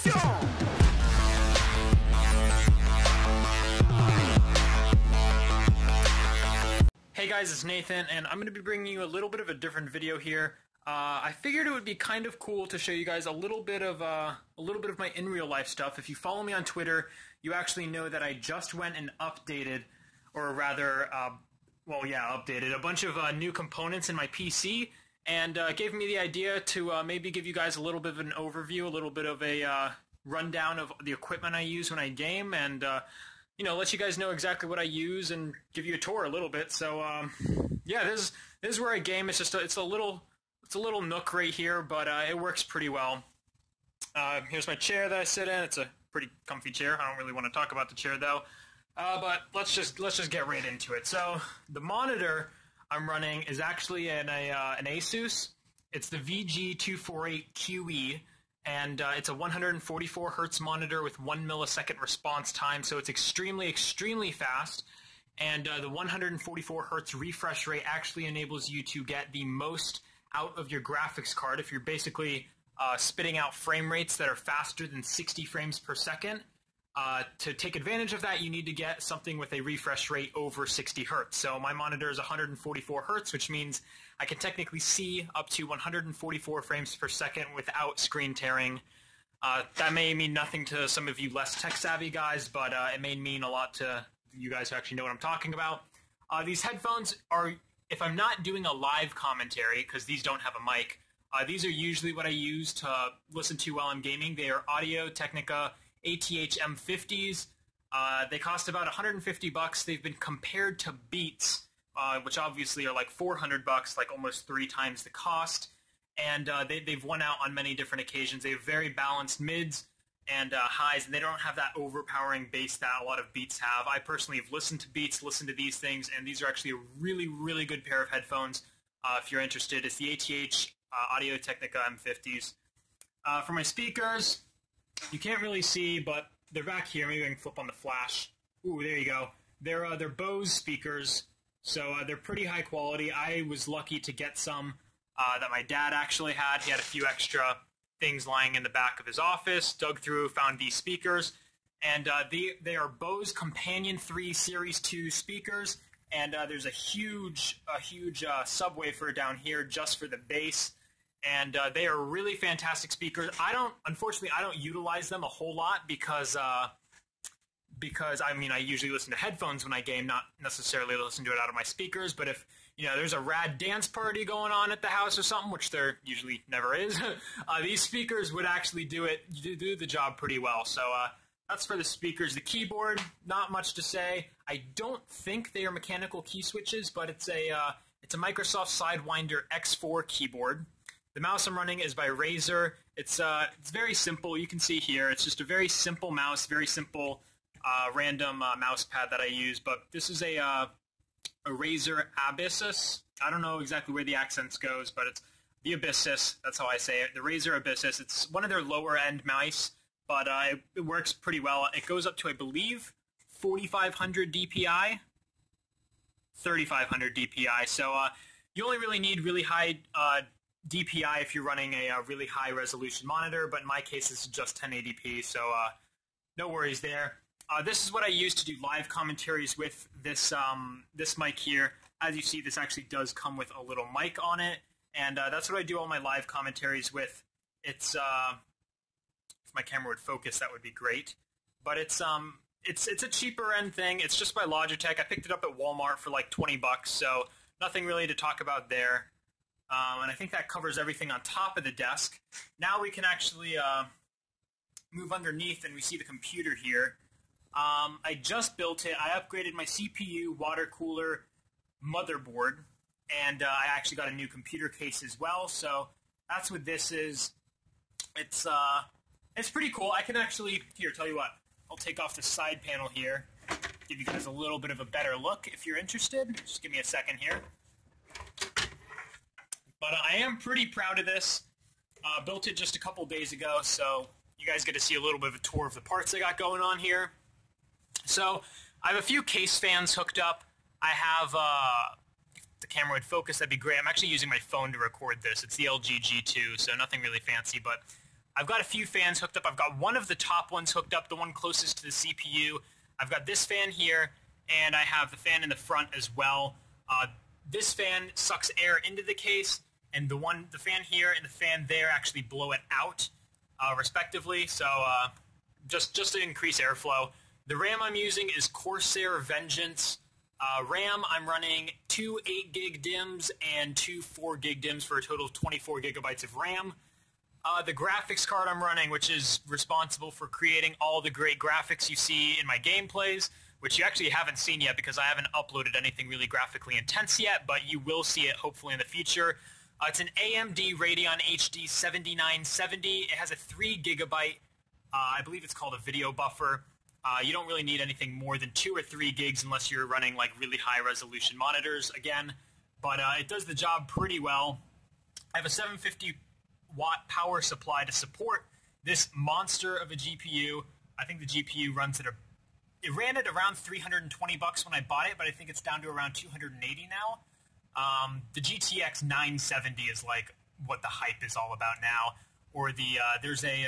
Hey guys, it's Nathan, and I'm going to be bringing you a little bit of a different video here. I figured it would be kind of cool to show you guys a little bit of my in real life stuff. If you follow me on Twitter, you actually know that I just went and updated, or rather, updated a bunch of new components in my PC, and gave me the idea to maybe give you guys a little bit of an overview, a little bit of a rundown of the equipment I use when I game, and you know, let you guys know exactly what I use and give you a tour a little bit. So yeah, this is where I game. It's just it's a little nook right here, but it works pretty well. Here's my chair that I sit in. It's a pretty comfy chair. I don't really want to talk about the chair though, but let's just get right into it. So the monitor I'm running is actually an Asus. It's the VG248QE. And it's a 144 hertz monitor with 1 millisecond response time, so it's extremely, extremely fast. And the 144 hertz refresh rate actually enables you to get the most out of your graphics card. If you're basically spitting out frame rates that are faster than 60 frames per second, to take advantage of that, you need to get something with a refresh rate over 60 hertz. So my monitor is 144 hertz, which means I can technically see up to 144 frames per second without screen tearing. That may mean nothing to some of you less tech-savvy guys, but it may mean a lot to you guys who actually know what I'm talking about. These headphones are, if I'm not doing a live commentary, because these don't have a mic, these are usually what I use to listen to while I'm gaming. They are Audio-Technica ATH M50s. They cost about 150 bucks. They've been compared to Beats, which obviously are like 400 bucks, like almost 3 times the cost. And they've won out on many different occasions. They have very balanced mids and highs, and they don't have that overpowering bass that a lot of Beats have. I personally have listened to Beats, listened to these things, and these are actually a really, really good pair of headphones. If you're interested, it's the ATH Audio-Technica M50s. For my speakers, you can't really see, but they're back here. Maybe I can flip on the flash. Ooh, there you go. They're Bose speakers, so they're pretty high quality. I was lucky to get some that my dad actually had. He had a few extra things lying in the back of his office. Dug through, found these speakers, and they are Bose Companion 3 Series 2 speakers. And there's a huge subwoofer down here just for the bass. And they are really fantastic speakers. Unfortunately, I don't utilize them a whole lot because I mean, I usually listen to headphones when I game, not necessarily listen to it out of my speakers. But if, you know, there's a rad dance party going on at the house or something, which there usually never is, these speakers would actually do the job pretty well. So that's for the speakers. The keyboard, not much to say. I don't think they are mechanical key switches, but it's a Microsoft Sidewinder X4 keyboard. The mouse I'm running is by Razer. It's very simple. You can see here. It's just a very simple mouse, very simple random mouse pad that I use. But this is a Razer Abyssus. I don't know exactly where the accents goes, but it's the Abyssus. That's how I say it. The Razer Abyssus. It's one of their lower end mice, but it works pretty well. It goes up to, I believe, 4,500 DPI, 3,500 DPI. So you only really need really high DPI if you're running a really high resolution monitor, but in my case this is just 1080p, so no worries there. This is what I use to do live commentaries with this this mic here. As you see, this actually does come with a little mic on it, and that's what I do all my live commentaries with. It's if my camera would focus, that would be great. But it's a cheaper end thing. It's just by Logitech. I picked it up at Walmart for like 20 bucks, so nothing really to talk about there. And I think that covers everything on top of the desk. Now we can actually move underneath and we see the computer here. I just built it. I upgraded my CPU, water cooler, motherboard, and I actually got a new computer case as well. So that's what this is. It's pretty cool. I can actually, here, tell you what, I'll take off the side panel here, give you guys a little bit of a better look if you're interested. Just give me a second here. But I am pretty proud of this. Built it just a couple days ago, so you guys get to see a little bit of a tour of the parts I got going on here. So I have a few case fans hooked up. I have, if the camera would focus, that'd be great. I'm actually using my phone to record this. It's the LG G2, so nothing really fancy, but I've got a few fans hooked up. I've got one of the top ones hooked up, the one closest to the CPU. I've got this fan here, and I have the fan in the front as well. This fan sucks air into the case, and the fan here and the fan there actually blow it out, respectively. So just to increase airflow. The RAM I'm using is Corsair Vengeance. RAM, I'm running 2 8-gig DIMMs and 2 4-gig DIMMs for a total of 24 gigabytes of RAM. The graphics card I'm running, which is responsible for creating all the great graphics you see in my gameplays, which you actually haven't seen yet because I haven't uploaded anything really graphically intense yet, but you will see it hopefully in the future. It's an AMD Radeon HD 7970. It has a 3 gigabyte, I believe it's called a video buffer. You don't really need anything more than 2 or 3 gigs unless you're running like really high resolution monitors again, but it does the job pretty well. I have a 750 watt power supply to support this monster of a GPU. I think the GPU runs at it ran at around $320 when I bought it, but I think it's down to around $280 now. The GTX 970 is like what the hype is all about now, or there's a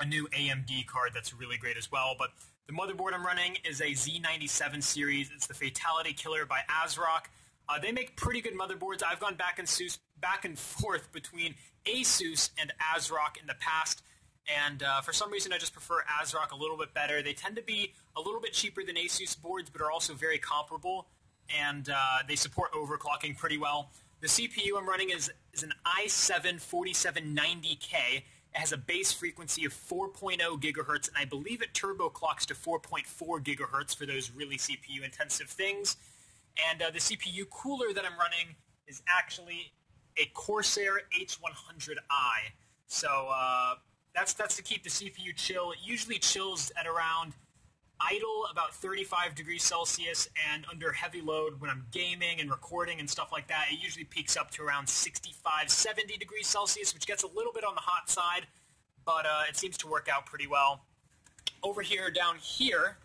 new AMD card that's really great as well. But the motherboard I'm running is a Z97 series. It's the Fatality Killer by AsRock. They make pretty good motherboards. I've gone back and forth between ASUS and AsRock in the past, and for some reason I just prefer AsRock a little bit better. They tend to be a little bit cheaper than ASUS boards, but are also very comparable, and they support overclocking pretty well. The CPU I'm running is an i7 4790K. It has a base frequency of 4.0 gigahertz, and I believe it turbo clocks to 4.4 gigahertz for those really CPU-intensive things. And the CPU cooler that I'm running is actually a Corsair H100i. So that's to keep the CPU chill. It usually chills at around idle about 35 degrees Celsius, and under heavy load when I'm gaming and recording and stuff like that, it usually peaks up to around 65, 70 degrees Celsius, which gets a little bit on the hot side, but it seems to work out pretty well. Over here, down here,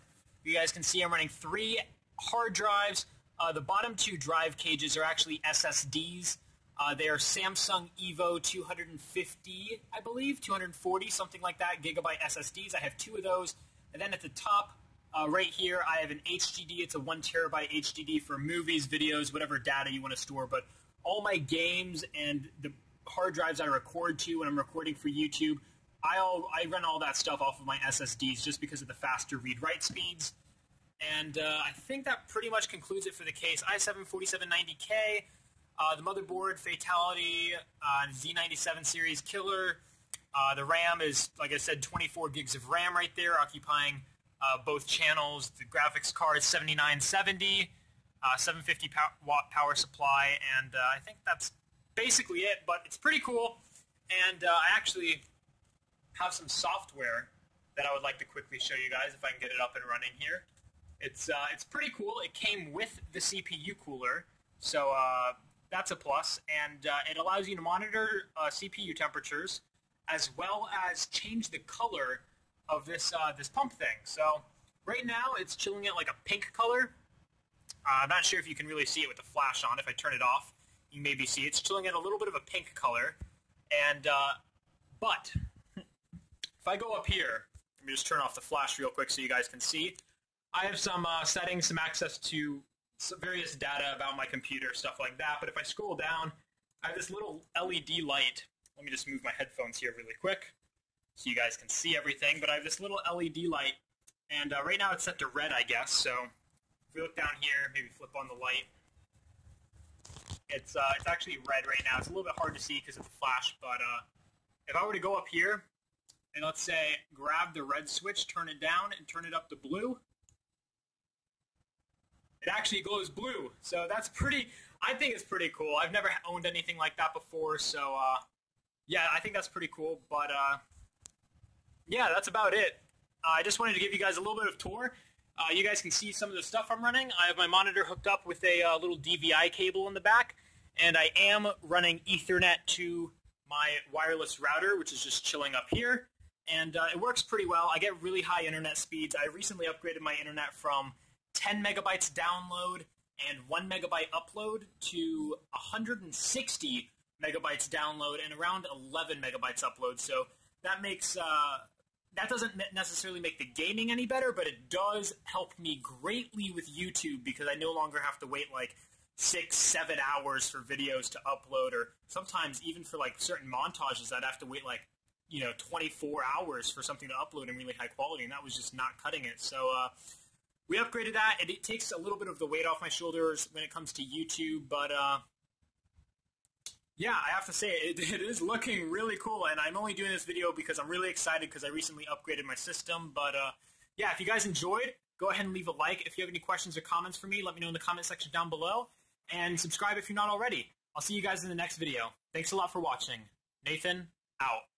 you guys can see I'm running 3 hard drives. The bottom 2 drive cages are actually SSDs. They are Samsung Evo 250, I believe, 240, something like that, gigabyte SSDs. I have 2 of those. And then at the top, right here, I have an HDD. It's a 1 terabyte HDD for movies, videos, whatever data you want to store. But all my games and the hard drives I record to when I'm recording for YouTube, I run all that stuff off of my SSDs just because of the faster read-write speeds. And I think that pretty much concludes it for the case. i7 4790K, the motherboard, Fatality, Z97 series killer. The RAM is, like I said, 24 gigs of RAM right there, occupying both channels. The graphics card, 7970, 750 watt power supply, and I think that's basically it, but it's pretty cool. And I actually have some software that I would like to quickly show you guys if I can get it up and running here. It's pretty cool. It came with the CPU cooler, so that's a plus, and it allows you to monitor CPU temperatures as well as change the color of this pump thing. So right now it's chilling at like a pink color. I'm not sure if you can really see it with the flash on. If I turn it off, you maybe see it's chilling at a little bit of a pink color. And but if I go up here, let me just turn off the flash real quick so you guys can see. I have some settings, some access to some various data about my computer, stuff like that. But if I scroll down, I have this little LED light. Let me just move my headphones here really quick so you guys can see everything. But I have this little LED light, and right now it's set to red, I guess. So if we look down here, maybe flip on the light, it's actually red right now. It's a little bit hard to see because of the flash, but if I were to go up here and let's say grab the red switch, turn it down, and turn it up to blue, it actually glows blue. So that's pretty, I think it's pretty cool. I've never owned anything like that before, so yeah, I think that's pretty cool. But yeah, that's about it. I just wanted to give you guys a little bit of a tour. You guys can see some of the stuff I'm running. I have my monitor hooked up with a little DVI cable in the back, and I am running Ethernet to my wireless router, which is just chilling up here, and it works pretty well. I get really high internet speeds. I recently upgraded my internet from 10 megabytes download and 1 megabyte upload to 160 megabytes download and around 11 megabytes upload. So that makes that doesn't necessarily make the gaming any better, but it does help me greatly with YouTube because I no longer have to wait like 6-7 hours for videos to upload, or sometimes even for like certain montages I'd have to wait like 24 hours for something to upload in really high quality, and that was just not cutting it. So we upgraded that, and it takes a little bit of the weight off my shoulders when it comes to YouTube, but yeah, I have to say it is looking really cool, and I'm only doing this video because I'm really excited because I recently upgraded my system. But yeah, if you guys enjoyed, go ahead and leave a like. If you have any questions or comments for me, let me know in the comment section down below, and subscribe if you're not already. I'll see you guys in the next video. Thanks a lot for watching. Nathan, out.